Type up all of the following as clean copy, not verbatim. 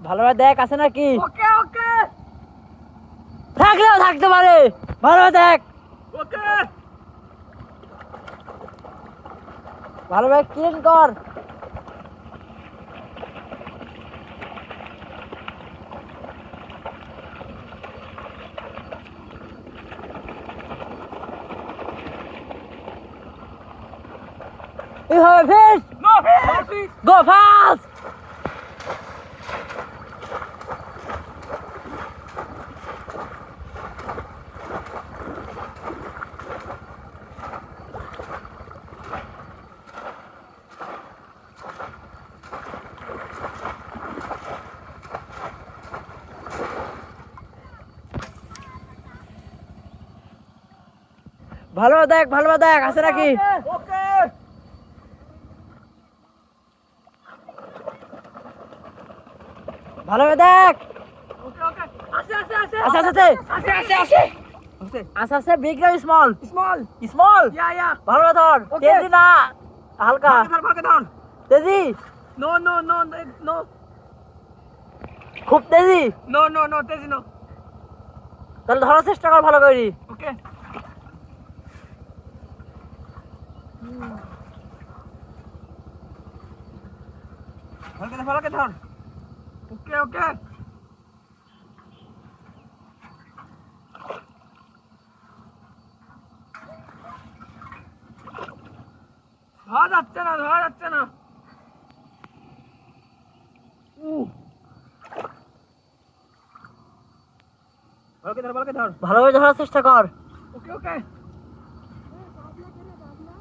ভালোভাবে দেখ আছে নাকি। ওকে ওকে থাকলেও থাকতে পারে, ভালোভাবে দেখ। ওকে ভালোভাবে ক্লিন কর। You have a fish? No fish Go fast! ভালোভাবে দেখ আছে নাকি। ওকে ভালোভাবে দেখ। ওকে ওকে আসে আসে আসে আছে আসে আসে আসে আছে আছে বিগ না স্মল। স্মল স্মল ইয়া ভালোভাবে ধর। Okay. তেজি না, হালকা ভালকে ধর তেজি, নো নো নো নো খুব তেজি। নো নো নো তেজি নো তাহলে ধরার চেষ্টা কর ভালো করে। ওকে ভালকে ধর ওকে ওকে ধরা যাচ্ছে না ভালকে ধর ভালোভাবে ধরার চেষ্টা কর। ওকে ওকে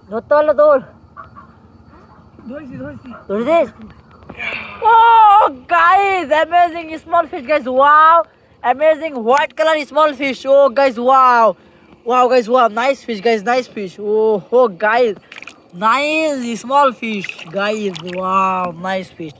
ধরতে পারলে তোর ধরেছি ধরেছিস। Oh guys, amazing small fish guys, wow, amazing white color small fish. Oh guys, wow guys, wow, nice fish guys, nice fish. Oh guys, nice small fish guys, wow, nice fish.